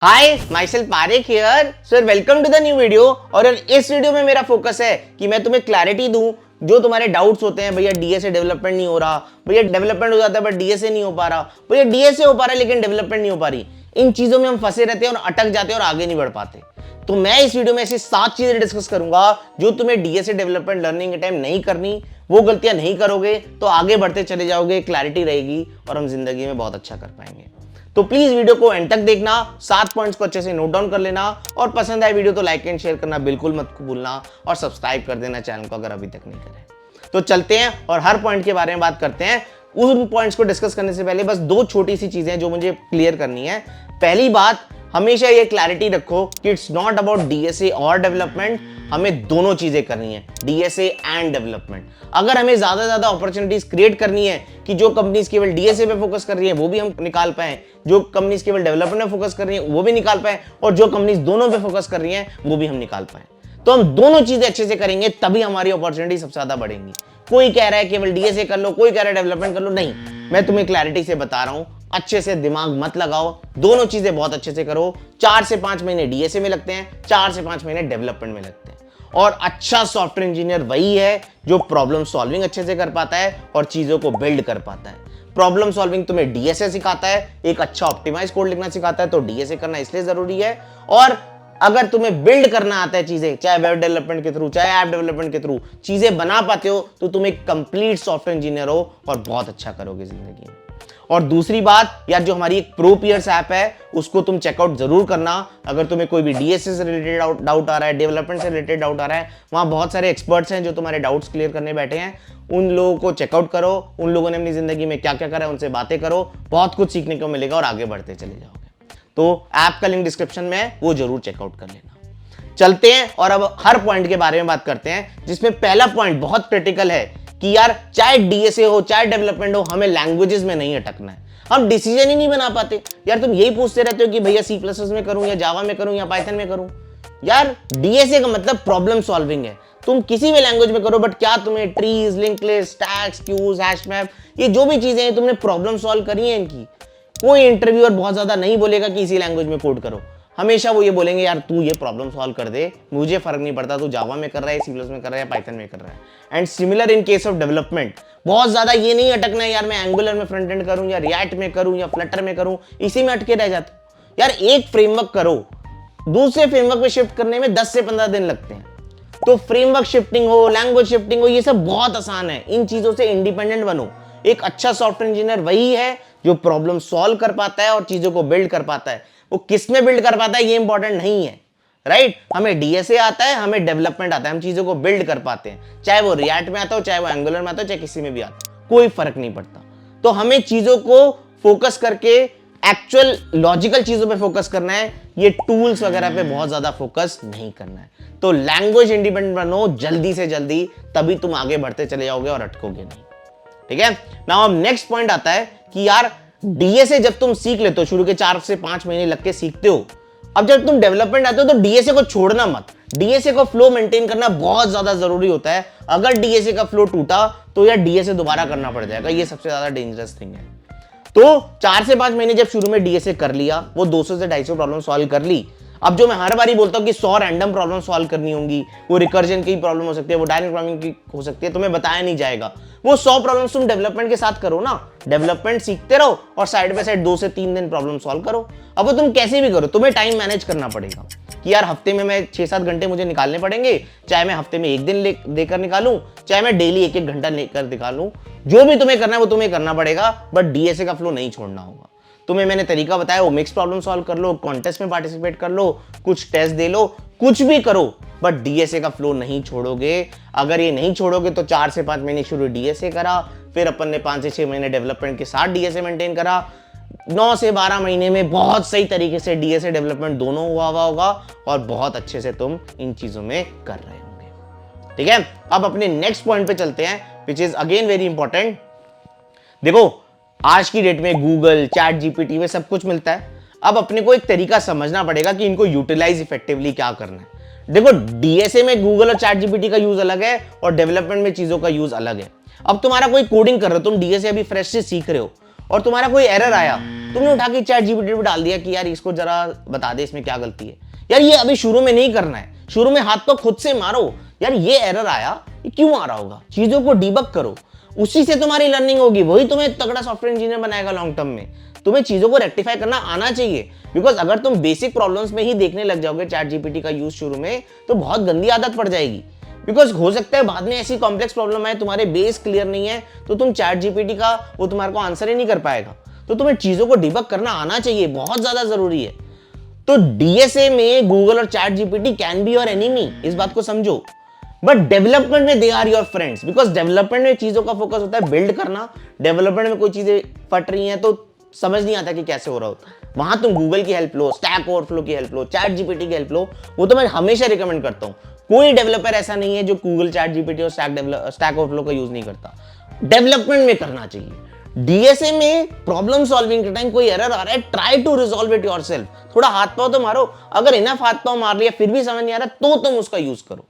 Hi myself Parekh here sir, welcome to the new video. और इस video में मेरा फोकस है कि मैं तुम्हें क्लैरिटी दूं जो तुम्हारे डाउट्स होते हैं। भैया डीएसए डेवलपमेंट नहीं हो रहा, भैया डेवलपमेंट हो जाता है बट डीएसए नहीं हो पा रहा, भैया डीएसए हो पा रहा है लेकिन डेवलपमेंट नहीं हो पा रही। इन चीजों में हम फंसे रहते हैं और अटक जाते हैं और आगे नहीं बढ़ पाते। तो मैं इस वीडियो में ऐसी 7 चीजें डिस्कस करूंगा जो तुम्हें डीएसए डेवलपमेंट लर्निंग के टाइम नहीं करनी। वो गलतियां नहीं करोगे तो आगे बढ़ते चले जाओगे, क्लैरिटी रहेगी और हम जिंदगी में बहुत अच्छा कर पाएंगे। तो प्लीज वीडियो को एंड तक देखना, 7 पॉइंट्स को अच्छे से नोट डाउन कर लेना और पसंद आए वीडियो तो लाइक एंड शेयर करना बिल्कुल मत भूलना और सब्सक्राइब कर देना चैनल को अगर अभी तक नहीं करे। तो चलते हैं और हर पॉइंट के बारे में बात करते हैं। उन पॉइंट्स को डिस्कस करने से पहले बस 2 छोटी सी चीजें जो मुझे क्लियर करनी है। पहली बात, हमेशा ये क्लैरिटी रखो कि इट्स नॉट अबाउट डीएसए और डेवलपमेंट, हमें दोनों चीजें करनी है, डीएसए एंड डेवलपमेंट। अगर हमें ज्यादा ज्यादा अपॉर्चुनिटीज क्रिएट करनी है कि जो कंपनीज केवल डीएसए पे फोकस कर रही है वो भी हम निकाल पाए, जो कंपनीज केवल डेवलपमेंट में फोकस कर रही है वो भी निकाल पाए, और जो कंपनीज दोनों पे फोकस कर रही है वो भी हम निकाल पाए, तो हम दोनों चीजें अच्छे से करेंगे तभी हमारी अपॉर्चुनिटी सबसे ज्यादा बढ़ेंगी। कोई कह रहा है केवल डीएसए कर लो, कोई कह रहा है डेवलपमेंट कर लो, नहीं, मैं तुम्हें क्लैरिटी से बता रहा हूं, अच्छे से दिमाग मत लगाओ, दोनों चीजें बहुत अच्छे से करो। 4 से 5 महीने डीएसए में लगते हैं, 4 से 5 महीने डेवलपमेंट में लगते हैं। और अच्छा सॉफ्टवेयर इंजीनियर वही है जो प्रॉब्लम सॉल्विंग अच्छे से कर पाता है और चीजों को बिल्ड कर पाता है। प्रॉब्लम सॉल्विंग तुम्हें डीएसए सिखाता है, एक अच्छा ऑप्टिमाइज कोड लिखना सिखाता है, तो डीएसए करना इसलिए जरूरी है। और अगर तुम्हें बिल्ड करना आता है चीजें, चाहे वेब डेवलपमेंट के थ्रू चाहे ऐप डेवलपमेंट के थ्रू चीजें बना पाते हो, तो तुम एक कंप्लीट सॉफ्टवेयर इंजीनियर हो और बहुत अच्छा करोगे जिंदगी में। और दूसरी बात यार, जो हमारी एक प्रो पियर्स ऐप है उसको तुम चेकआउट जरूर करना। अगर तुम्हें कोई भी डीएसए से रिलेटेड डाउट आ रहा है, डेवलपमेंट से रिलेटेड डाउट आ रहा है, वहां बहुत सारे एक्सपर्ट्स हैं जो तुम्हारे डाउट्स क्लियर करने बैठे हैं। उन लोगों को चेकआउट करो, उन लोगों ने अपनी जिंदगी में क्या क्या करा है उनसे बातें करो, बहुत कुछ सीखने को मिलेगा और आगे बढ़ते चले जाओगे। तो ऐप का लिंक डिस्क्रिप्शन में है, वो जरूर चेकआउट कर लेना। चलते हैं और अब हर पॉइंट के बारे में बात करते हैं, जिसमें पहला पॉइंट बहुत क्रिटिकल है कि यार चाहे डीएसए हो चाहे डेवलपमेंट हो, हमें लैंग्वेजेस में नहीं अटकना है। हम डिसीजन ही नहीं बना पाते यार। तुम यही पूछते रहते हो कि भैया सी प्लस में करूं या जावा में करूं या पाइथन में करूं। यार डीएसए का मतलब प्रॉब्लम सॉल्विंग है, तुम किसी भी लैंग्वेज में करो, बट क्या तुम्हें trees, link list, stacks, queues, hash map, ये जो भी चीजें हैं तुमने प्रॉब्लम सॉल्व करी है इनकी। कोई इंटरव्यूअर बहुत ज्यादा नहीं बोलेगा कि इसी लैंग्वेज में कोड करो, हमेशा वो ये बोलेंगे यार तू ये प्रॉब्लम सॉल्व कर दे, मुझे फर्क नहीं पड़ता तू जावा में कर रहा है, सी प्लस में कर रहा है, पाइथन में कर रहा है। And similar in case of development, बहुत ज्यादा ये नहीं अटकना है यार मैं एंगुलर में फ्रंट एंड करूं या रिएक्ट में करूं या फ्लटर में करूं, इसी में अटके रह जाते हो। यार एक फ्रेमवर्क करो, दूसरे फ्रेमवर्क में शिफ्ट करने में 10 से 15 दिन लगते हैं। तो फ्रेमवर्क शिफ्टिंग हो, लैंग्वेज शिफ्टिंग हो, ये सब बहुत आसान है। इन चीजों से इंडिपेंडेंट बनो। एक अच्छा सॉफ्टवेयर इंजीनियर वही है जो प्रॉब्लम सॉल्व कर पाता है और चीजों को बिल्ड कर पाता है। वो किस में बिल्ड कर पाता है ये इंपॉर्टेंट नहीं है, राइट? हमें डीएसए आता है, हमें डेवलपमेंट आता है, हम चीजों को बिल्ड कर पाते हैं, चाहे वो रिएक्ट में आता हो, चाहे वो एंगुलर में आता हो, चाहे किसी में भी आता हो, कोई फर्क नहीं पड़ता। तो हमें चीजों को फोकस करके एक्चुअल लॉजिकल चीजों पे फोकस करना है, ये टूल्स वगैरह पे बहुत ज्यादा फोकस नहीं करना है। तो लैंग्वेज इंडिपेंडेंट बनो जल्दी से जल्दी, तभी तुम आगे बढ़ते चले जाओगे और अटकोगे नहीं, ठीक है? नाउ अब नेक्स्ट पॉइंट आता है कि यार डीएसए जब तुम सीख लेते हो, शुरू के 4 से 5 महीने लग के सीखते हो, अब जब तुम डेवलपमेंट आते हो तो डीएसए को छोड़ना मत। डीएसए को फ्लो मेंटेन करना बहुत ज्यादा जरूरी होता है। अगर डीएसए का फ्लो टूटा तो यार डीएसए दोबारा करना पड़ जाएगा, ये सबसे ज्यादा डेंजरस थिंग है। तो 4 से 5 महीने जब शुरू में डीएसए कर लिया, वो 200 से 250 प्रॉब्लम सॉल्व कर ली। अब जो मैं हर बारी बोलता हूं कि 100 रैंडम प्रॉब्लम सॉल्व करनी होंगी, वो रिकर्जन की प्रॉब्लम हो सकती है, वो डायनेमिक प्रॉब्लम की हो सकती है, तुम्हें बताया नहीं जाएगा। वो 100 प्रॉब्लम्स तुम डेवलपमेंट के साथ करो ना, डेवलपमेंट सीखते रहो और साइड बाय साइड 2 से 3 दिन प्रॉब्लम सॉल्व करो। अब वो तुम कैसे भी करो, तुम्हें टाइम मैनेज करना पड़ेगा कि यार हफ्ते में मैं 6-7 घंटे मुझे निकालने पड़ेंगे, चाहे मैं हफ्ते में 1 दिन देकर निकालूं, चाहे मैं डेली 1-1 घंटा लेकर निकालूं, जो भी तुम्हें करना है वो तुम्हें करना पड़ेगा, बट डीएसए का फ्लो नहीं छोड़ना होगा। तुम्हें मैंने तरीका बताया, वो मिक्स प्रॉब्लम सॉल्व कर लो, कॉन्टेस्ट में पार्टिसिपेट कर लो, कुछ टेस्ट दे लो, कुछ भी करो, बट डीएसए का फ्लो नहीं छोड़ोगे। अगर ये नहीं छोड़ोगे तो 4 से 5 महीने शुरू डीएसए करा, फिर अपन ने 5 से 6 महीने डेवलपमेंट के साथ डीएसए मेंटेन करा, 9 से 12 महीने में बहुत सही तरीके से डीएसए डेवलपमेंट दोनों हुआ होगा और बहुत अच्छे से तुम इन चीजों में कर रहे होंगे, ठीक है? अब अपने नेक्स्ट पॉइंट पे चलते हैं, which is again very important. देखो आज की डेट में गूगल, चैट जीपीटी में सब कुछ मिलता है। अब अपने को एक तरीका समझना पड़ेगा कि इनको यूटिलाइज इफेक्टिवली क्या करना है। देखो डीएसए में गूगल और चैट जीपीटी का यूज अलग है और डेवलपमेंट में चीजों का यूज अलग है। अब तुम्हारा कोई कोडिंग कर रहे हो, तुम डीएसए अभी फ्रेश से सीख रहे हो और तुम्हारा कोई एरर आया, तुमने उठा के चैट जीपीटी पे डाल दिया कि यार इसको जरा बता दे इसमें क्या गलती है। यार ये अभी शुरू में नहीं करना है, शुरू में हाथ तो खुद से मारो, यार ये एरर आया, ये क्यों आ रहा होगा, चीजों को डीबग करो, उसी से तुम्हारी लर्निंग होगी, वही तुम्हें तगड़ा सॉफ्टवेयर इंजीनियर बनाएगा लॉन्ग टर्म में। तुम्हें चीजों को रेक्टिफाई करना आना चाहिए, बिकॉज अगर तुम बेसिक प्रॉब्लम्स में ही देखने लग जाओगे चैट जीपीटी का यूज शुरू में, तो बहुत गंदी आदत पड़ जाएगी। बिकॉज हो सकता है बाद में ऐसी कॉम्प्लेक्स प्रॉब्लम है, तुम्हारे बेस क्लियर नहीं है, तो तुम चैट जीपीटी का वो तुम्हारे को आंसर ही नहीं कर पाएगा। तो तुम्हें चीजों को डिबग करना आना चाहिए, बहुत ज्यादा जरूरी है। तो डीएसए में गूगल और ChatGPT can be your enemy, इस बात को समझो, बट डेवलपमेंट में they are your friends, because development में चीजों का फोकस होता है बिल्ड करना। डेवलपमेंट में कोई चीजें फट रही हैं तो समझ नहीं आता कि कैसे हो रहा होता है, वहां तुम गूगल की हेल्प लो, स्टैक ओवरफ्लो की हेल्प लो, चैट जीपीटी की हेल्प लो, वो तो मैं हमेशा रिकमेंड करता हूं। कोई डेवलपर ऐसा नहीं है जो गूगल, चैट जीपीटी और स्टैक ओवरफ्लो का यूज नहीं करता, डेवलपमेंट में करना चाहिए। डीएसए में प्रॉब्लम सॉल्विंग के टाइम कोई एरर आ रहा है, try to resolve it yourself, थोड़ा हाथ पांव तो मारो, अगर इनफ हाथ पांव मार लिया फिर भी समझ नहीं आ रहा तो तुम उसका यूज करो।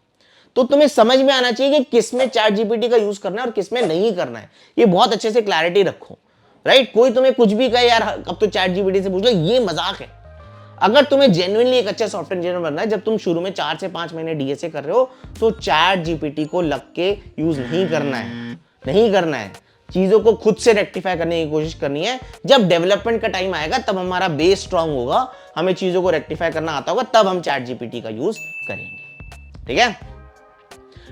तो तुम्हें समझ में आना चाहिए कि किसमें चैट जीपीटी का यूज करना है और किसमें नहीं करना है, ये बहुत अच्छे से क्लैरिटी रखो, राइट। कोई तुम्हें कुछ भी कहे यार अब तो चैट जीपीटी से पूछ लो, ये मजाक है। अगर तुम्हें जेन्युइनली एक अच्छा सॉफ्टवेयर इंजीनियर बनना है, जब तुम शुरू में 4 से 5 महीने डीएसए कर रहे हो, तो चैट जीपीटी को लग के यूज नहीं करना है, नहीं करना है। चीजों को खुद से रेक्टिफाई करने की कोशिश करनी है। जब डेवलपमेंट का टाइम आएगा तब हमारा बेस स्ट्रांग होगा, हमें चीजों को रेक्टिफाई करना आता होगा, तब हम चैट जीपीटी का यूज करेंगे, ठीक है।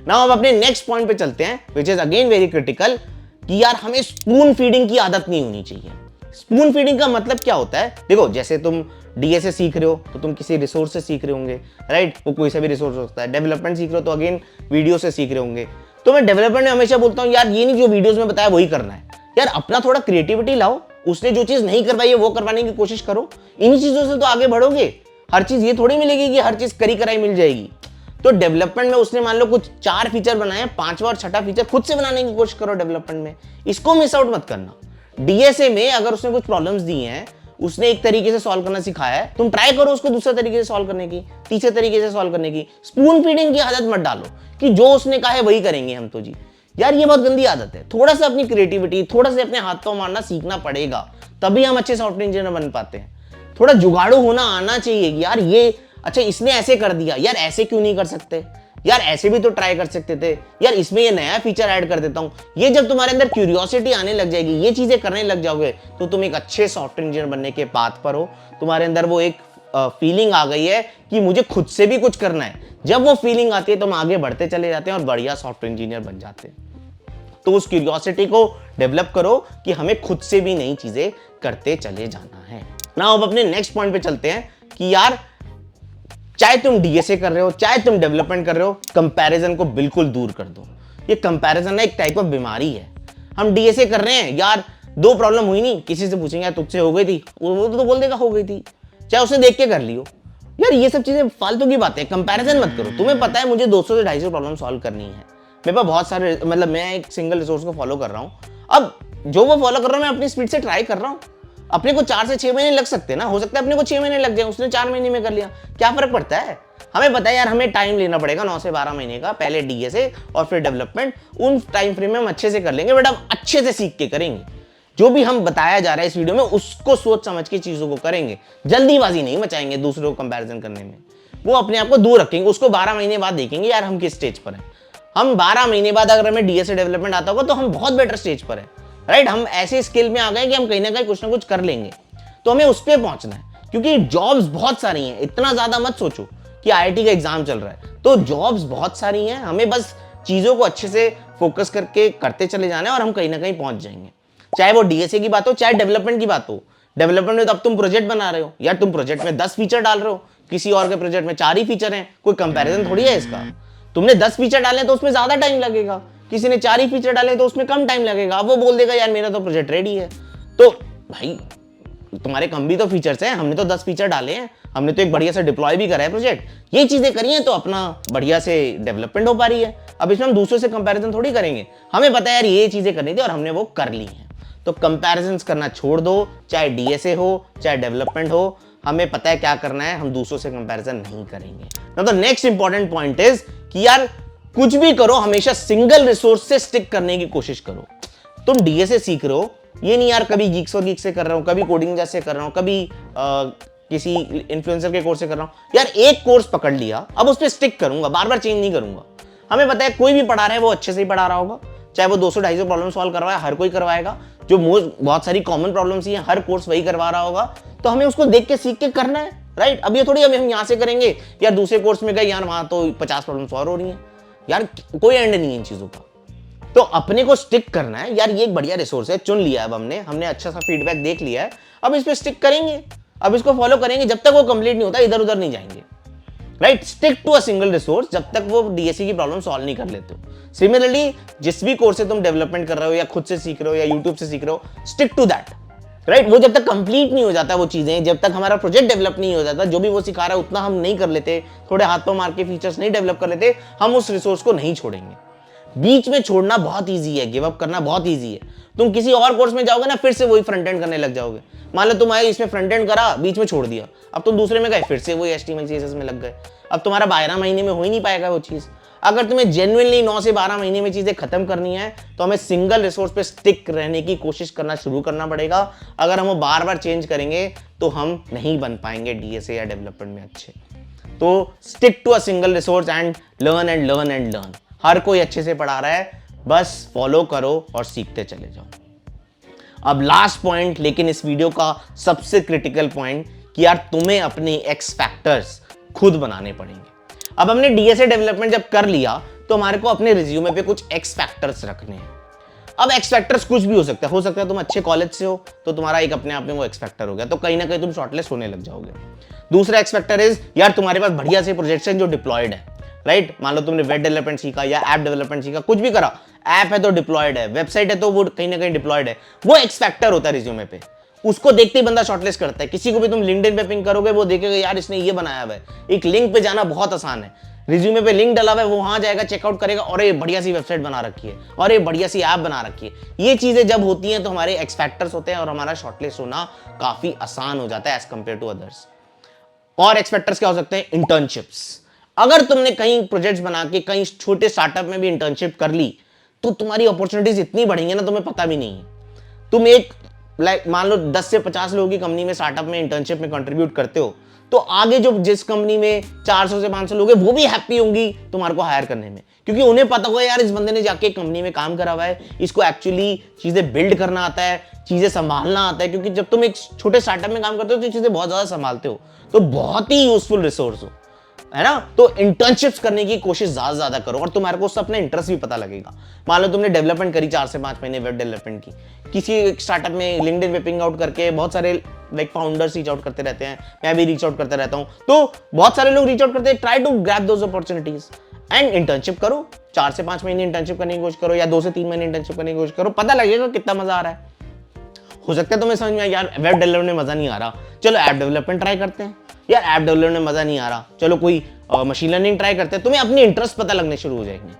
नाउ अब अपने नेक्स्ट पॉइंट पे चलते हैं, which is again very critical, कि यार हमें स्पून फीडिंग की आदत नहीं होनी चाहिए। स्पून फीडिंग का मतलब क्या होता है, देखो जैसे तुम डीएसए सीख रहे हो तो तुम किसी रिसोर्स से सीख रहे होंगे, राइट, वो कोई सा भी रिसोर्स हो सकता है। डेवलपमेंट सीख रहे हो तो अगेन वीडियो से सीख रहे होंगे। तो मैं डेवलपमेंट में हमेशा बोलता हूँ यार ये नहीं जो वीडियोस में बताया वही करना है, यार अपना थोड़ा क्रिएटिविटी लाओ, उसने जो चीज नहीं करवाई है वो करवाने की कोशिश करो, इन्हीं चीजों से तो आगे बढ़ोगे। हर चीज ये थोड़ी मिलेगी कि हर चीज करी कराई मिल जाएगी। तो डेवलपमेंट में उसने मान लो कुछ 4 फीचर बनाए, 5वां और 6ठा फीचर खुद से बनाने की कोशिश करो डेवलपमेंट में, इसको मिस आउट मत करना। डीएसए में अगर उसने कुछ प्रॉब्लम्स दी हैं, उसने एक तरीके से सॉल्व करना सिखाया है, तुम ट्राई करो उसको दूसरे तरीके से सॉल्व करने की, तीसरे तरीके से सॉल्व करने की। स्पून फीडिंग की आदत मत डालो कि जो उसने कहा है वही करेंगे हम तो जी, यार ये बहुत गंदी आदत है। थोड़ा सा अपनी क्रिएटिविटी, थोड़ा सा अपने हाथ पांव मारना सीखना पड़ेगा, तभी हम अच्छे सॉफ्टवेयर इंजीनियर बन पाते हैं। थोड़ा जुगाड़ू होना आना चाहिए कि यार ये अच्छा इसने ऐसे कर दिया, यार ऐसे क्यों नहीं कर सकते, यार ऐसे भी तो ट्राई कर सकते थे, यार इसमें ये नया फीचर ऐड कर देता हूं। ये जब तुम्हारे अंदर क्यूरियोसिटी आने लग जाएगी, ये चीजें करने लग जाओगे, तो तुम एक अच्छे सॉफ्टवेयर इंजीनियर बनने के पाथ पर हो। तुम्हारे अंदर वो एक फीलिंग आ गई है कि मुझे खुद से भी कुछ करना है। जब वो फीलिंग आती है तो हम आगे बढ़ते चले जाते हैं और बढ़िया सॉफ्टवेयर इंजीनियर बन जाते हैं। तो उस क्यूरियोसिटी को डेवलप करो कि हमें खुद से भी नई चीजें करते चले जाना है ना। अब अपने नेक्स्ट पॉइंट पे चलते हैं कि यार चाहे तुम डीएसए कर रहे हो, चाहे तुम डेवलपमेंट कर रहे हो, कंपैरिजन को बिल्कुल दूर कर दो। ये कंपैरिजन ना एक टाइप ऑफ बीमारी है। हम डीएसए कर रहे हैं, यार 2 प्रॉब्लम हुई नहीं, किसी से पूछेंगे तुझसे हो गई थी, वो तो बोल देगा हो गई थी, चाहे उसे देख के कर लियो। यार ये सब चीजें फालतू की बातें, कंपैरिजन मत करो। तुम्हें पता है मुझे 200 से 250 प्रॉब्लम सॉल्व करनी है, मेरे पास बहुत सारे, मतलब मैं एक सिंगल रिसोर्स को फॉलो कर रहा हूँ। अब जो वो फॉलो कर रहा हूँ मैं अपनी स्पीड से ट्राई कर रहा हूँ। अपने को 4 से 6 महीने लग सकते हैं ना, हो सकता है अपने को 6 महीने लग जाए, उसने 4 महीने में कर लिया, क्या फर्क पड़ता है। हमें पता है यार हमें टाइम लेना पड़ेगा 9 से 12 महीने का, पहले डीएसए और फिर डेवलपमेंट। उन टाइम फ्रेम में हम अच्छे से कर लेंगे, बट हम अच्छे से सीख के करेंगे। जो भी हम बताया जा रहा है इस वीडियो में उसको सोच समझ के चीजों को करेंगे, जल्दीबाजी नहीं मचाएंगे दूसरों को कंपैरिजन करने में। वो अपने आप को दूर रखेंगे, उसको 12 महीने बाद देखेंगे यार हम किस स्टेज पर हैं। हम 12 महीने बाद अगर हमें डीएसए डेवलपमेंट आता होगा तो हम बहुत बेटर स्टेज पर है, राइट। हम ऐसे स्किल में आ गए कि हम कहीं ना कहीं कुछ ना कुछ कर लेंगे। तो हमें उस पर पहुंचना है, क्योंकि जॉब्स बहुत सारी हैं। इतना ज्यादा मत सोचो कि आईआईटी का एग्जाम चल रहा है, तो जॉब्स बहुत सारी हैं। हमें बस चीजों को अच्छे से फोकस करके करते चले जाना है और हम कहीं ना कहीं पहुंच जाएंगे। चाहे वो डीएसए की बात हो, चाहे डेवलपमेंट की बात हो। डेवलपमेंट में तो अब तुम प्रोजेक्ट बना रहे हो, यार तुम प्रोजेक्ट में 10 फीचर डाल रहे हो, किसी और के प्रोजेक्ट में 4 ही फीचर हैं, कोई कंपैरिजन थोड़ी है इसका। तुमने 10 फीचर डाले तो उसमें ज्यादा टाइम लगेगा, किसी ने 4 ही फीचर डाले तो उसमें कम टाइम लगेगा। अब वो बोल देगा यार मेरा तो प्रोजेक्ट रेडी है, तो भाई तुम्हारे कम भी तो फीचर्स हैं, हमने तो 10 फीचर डाले हैं, हमने तो एक बढ़िया से डिप्लॉय भी करा है प्रोजेक्ट, ये चीजें करी हैं तो अपना बढ़िया से डेवलपमेंट हो पा रही है। अब इसमें हम दूसरों से कंपैरिजन थोड़ी करेंगे, हमें पता है यार ये चीजें करनी थी और हमने वो कर ली हैं। तो कंपैरिजन करना छोड़ दो, चाहे डीएसए हो चाहे डेवलपमेंट हो, हमें पता है क्या करना है, हम दूसरों से कंपैरिजन नहीं करेंगे। Now the next important point is कि यार कुछ भी करो हमेशा सिंगल रिसोर्स से स्टिक करने की कोशिश करो। तुम डीएसए सीख रहे हो, ये नहीं यार कभी गीक्स और गीक से कर रहा हूँ, कभी कोडिंग जैसे कर रहा हूँ, कभी किसी इन्फ्लुएंसर के कोर्स से कर रहा हूँ। यार एक कोर्स पकड़ लिया, अब उस पर स्टिक करूंगा, बार बार चेंज नहीं करूंगा। हमें पता है कोई भी पढ़ा रहा है वो अच्छे से ही पढ़ा रहा होगा, चाहे वो 200-250 प्रॉब्लम सॉल्व करवाए, हर कोई करवाएगा। जो बहुत सारी कॉमन प्रॉब्लम्स ही हैं, हर कोर्स वही करवा रहा होगा, तो हमें उसको देख के सीख के करना है, राइट। अब ये थोड़ी हम यहाँ से करेंगे यार दूसरे कोर्स में गए यार वहां तो 50 प्रॉब्लम सॉल्व हो रही हैं, यार कोई एंड नहीं है इन चीजों का। तो अपने को स्टिक करना है यार, ये एक बढ़िया रिसोर्स है, चुन लिया अब हमने अच्छा सा फीडबैक देख लिया है, अब इस पे स्टिक करेंगे, अब इसको फॉलो करेंगे जब तक वो कंप्लीट नहीं होता, इधर उधर नहीं जाएंगे, right. Stick to a single resource जब तक वो डीएसए की प्रॉब्लम सॉल्व नहीं कर लेते हो। सिमिलरली जिस भी कोर्स से तुम डेवलपमेंट कर रहे हो या खुद से सीख रहे हो या यूट्यूब से सीख रहे हो, स्टिक टू दैट, राइट। वो जब तक कंप्लीट नहीं हो जाता वो चीजें, जब तक हमारा प्रोजेक्ट डेवलप नहीं हो जाता, जो भी वो सिखा रहा है उतना हम नहीं कर लेते, थोड़े हाथ पर मार के फीचर्स नहीं डेवलप कर लेते, हम उस रिसोर्स को नहीं छोड़ेंगे। बीच में छोड़ना बहुत ईजी है, गिव अप करना बहुत ईजी है। तुम किसी और कोर्स में जाओगे ना, फिर से वही फ्रंट एंड करने लग जाओगे। मान लो तुम आए इसमें फ्रंट एंड करा, बीच में छोड़ दिया, अब तुम दूसरे में गए, फिर से वही HTML CSS में लग गए। अब तुम्हारा 12 महीने में हो ही नहीं पाएगा वो चीज। अगर तुम्हें जेन्युइनली 9 से 12 महीने में चीजें खत्म करनी है तो हमें सिंगल रिसोर्स पे स्टिक रहने की कोशिश करना शुरू करना पड़ेगा। अगर हम वो बार बार चेंज करेंगे तो हम नहीं बन पाएंगे डीएसए या डेवलपमेंट में अच्छे। तो stick to a single resource and learn and learn and learn. हर कोई अच्छे से पढ़ा रहा है, बस फॉलो करो और सीखते चले जाओ। अब लास्ट पॉइंट, लेकिन इस वीडियो का सबसे क्रिटिकल पॉइंट, कि यार तुम्हें अपने एक्स फैक्टर्स खुद बनाने पड़ेंगे। अब हमने डीएसए डेवलपमेंट जब कर लिया तो हमारे को अपने रिज्यूमे पे कुछ एक्स फैक्टर्स रखने हैं। अब एक्स फैक्टर्स कुछ भी हो सकता है तुम अच्छे कॉलेज से हो तो तुम्हारा एक अपने आप में वो एक्स फैक्टर हो गया, तो कहीं ना कहीं तुम शॉर्टलिस्ट होने लग जाओगे। दूसरा एक्स फैक्टर इज यार तुम्हारे पास बढ़िया से प्रोजेक्ट्स हैं जो डिप्लॉयड है, राइट। मान लो तुमने वेब डेवलपमेंट सीखा या ऐप डेवलपमेंट सीखा, कुछ भी करा, ऐप है तो डिप्लॉयड है, वेबसाइट है तो वो कहीं ना कहीं डिप्लॉयड है, वो एक्स फैक्टर होता है रिज्यूमे पे। उसको देखते ही बंदा शॉर्टलिस्ट करता है। किसी को भी तुम लिंक्डइन पे पिंग करोगे वो देखेगा यार इसने ये बनाया हुआ है। एक लिंक पे जाना बहुत आसान है, रिज्यूमे पे लिंक डला हुआ है, वो वहां जाएगा, चेकआउट करेगा, और ये बढ़िया सी वेबसाइट बना रखी है और ये बढ़िया सी ऐप बना रखी है। ये चीजें जब होती हैं तो हमारे एक्स फैक्टर्स होते हैं और हमारा शॉर्टलिस्ट होना काफी आसान हो जाता है एज कंपेयर टू अदर्स। और एक्स फैक्टर्स क्या हो सकते हैं? इंटर्नशिप्स। अगर तुमने कहीं प्रोजेक्ट्स बना के कहीं छोटे स्टार्टअप में भी इंटर्नशिप कर ली तो तुम्हारी अपॉर्चुनिटीज इतनी बढ़ेंगी ना, तुम्हें पता भी नहीं है। तुम एक मान लो 10 से 50 लोगों की कंपनी में स्टार्टअप में इंटर्नशिप में कंट्रीब्यूट करते हो तो आगे जो जिस कंपनी में 400 से 500 लोग हैं वो भी हैप्पी होंगी तुम्हारे को हायर करने में, क्योंकि उन्हें पता होगा यार इस बंदे ने जाके कंपनी में काम करा हुआ है, इसको एक्चुअली चीजें बिल्ड करना आता है, चीजें संभालना आता है। क्योंकि जब तुम एक छोटे स्टार्टअप में काम करते हो तो चीजें बहुत ज्यादा संभालते हो, तो बहुत ही यूजफुल रिसोर्स हो, है ना। तो इंटर्नशिप्स करने की कोशिश ज्यादा करो और तुम्हारे को उससे अपना इंटरेस्ट भी पता लगेगा। मान लो तुमने डेवलपमेंट करी 4 से 5 महीने वेब डेवलपमेंट की, किसी स्टार्टअप में लिंक्डइन पे पिंग आउट करके, बहुत सारे लाइक फाउंडर्स रीच आउट करते रहते हैं, मैं भी रीच आउट करता रहता हूं, तो बहुत सारे लोग रीच आउट करते हैं। Try to grab those opportunities and internship करो। 4 से 5 महीने इंटर्नशिप करने की कोशिश करो या 2 से 3 महीने इंटर्नशिप करने की कोशिश करो, पता लगेगा कितना मजा आ रहा है। हो सकता है तुम्हें समझ में यार वेब डेवलपमेंट में मजा नहीं आ रहा, चलो ऐप डेवलपमेंट ट्राई करते हैं। यार ऐप डेवलपमेंट में मजा नहीं आ रहा, चलो कोई मशीन लर्निंग ट्राई करते हैं। तुम्हें अपने इंटरेस्ट पता लगने शुरू हो जाएंगे,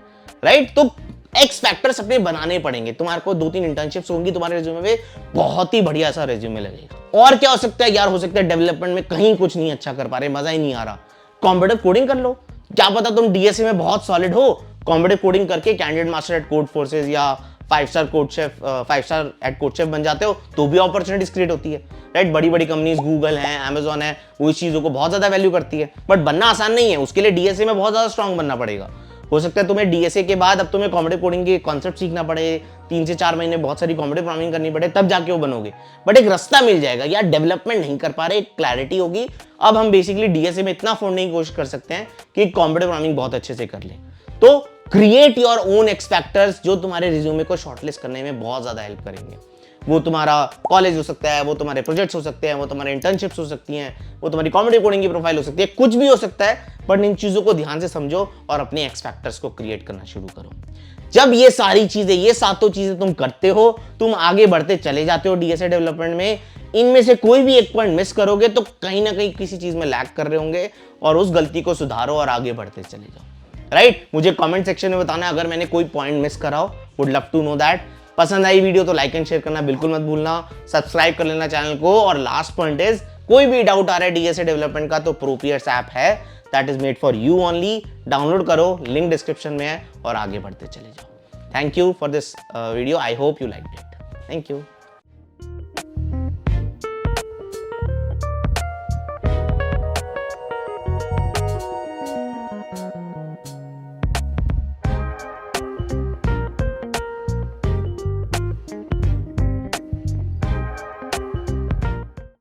राइट। तो एक्स फैक्टर्स अपने बनाने पड़ेंगे। तुम्हारे को 2-3 इंटर्नशिप्स होंगी तुम्हारे रिज्यूमे में, बहुत ही बढ़िया सा रिज्यूमे लगेगा। और क्या हो सकता है यार? हो सकता है डेवलपमेंट में कहीं कुछ नहीं अच्छा कर पा रहे, मजा ही नहीं आ रहा, कॉम्पिटिटिव कोडिंग कर लो। क्या पता तुम डीएसए में बहुत सॉलिड हो, कॉम्पिटिटिव कोडिंग करके candidate master at Codeforces या 5 star CodeChef 5 star at CodeChef बन जाते हो तो भी अपॉर्चुनिटीज क्रिएट होती है, राइट। बड़ी बड़ी कंपनीज गूगल है, अमेजॉन है, वो इस चीजों को बहुत ज्यादा वैल्यू करती है, बट बनना आसान नहीं है। उसके लिए डीएसए में बहुत ज्यादा स्ट्रांग बनना पड़ेगा। हो सकता है तुम्हें डीएसए के बाद अब तुम्हें कॉम्पिटिटिव कोडिंग के कॉन्सेप्ट सीखना पड़े, 3 से 4 महीने बहुत सारी कॉम्पिटिटिव प्रोग्रामिंग करनी पड़े, तब जाके वो बनोगे। बट एक रास्ता मिल जाएगा यार, डेवलपमेंट नहीं कर पा रहे, एक क्लैरिटी होगी। अब हम बेसिकली डीएसए में इतना फोड़ने की कोशिश कर सकते हैं कि कॉम्पिटिटिव प्रोग्रामिंग बहुत अच्छे से कर ले। तो create your own x factors जो तुम्हारे रिज्यूमे को शॉर्टलिस्ट करने में बहुत ज्यादा हेल्प करेंगे। वो तुम्हारा कॉलेज हो सकता है, वो तुम्हारे प्रोजेक्ट्स हो सकते हैं, वो तुम्हारे इंटर्नशिप्स हो सकती हैं, वो तुम्हारी कॉम्पिटिटिव कोडिंग की प्रोफाइल हो सकती है, कुछ भी हो सकता है। बट इन चीजों को ध्यान से समझो और अपने एक्स फैक्टर्स को क्रिएट करना शुरू करो। जब ये सारी चीजें, ये 7 चीजें तुम करते हो, तुम आगे बढ़ते चले जाते हो डीएसए डेवलपमेंट में। इनमें से कोई भी एक पॉइंट मिस करोगे तो कहीं ना कहीं किसी चीज में लैग कर रहे होंगे, और उस गलती को सुधारो और आगे बढ़ते चले जाओ, राइट। मुझे कमेंट सेक्शन में बताना अगर मैंने कोई पॉइंट मिस करा हो, would love to know that. पसंद आई वीडियो तो लाइक एंड शेयर करना बिल्कुल मत भूलना, सब्सक्राइब कर लेना चैनल को। और लास्ट पॉइंट इज, कोई भी डाउट आ रहा है डीएसए डेवलपमेंट का तो प्रोपियर्स ऐप है, that is made for you only. Download करो, लिंक डिस्क्रिप्शन में है, और आगे बढ़ते चले जाओ। Thank you for this video, I hope you liked it. Thank you.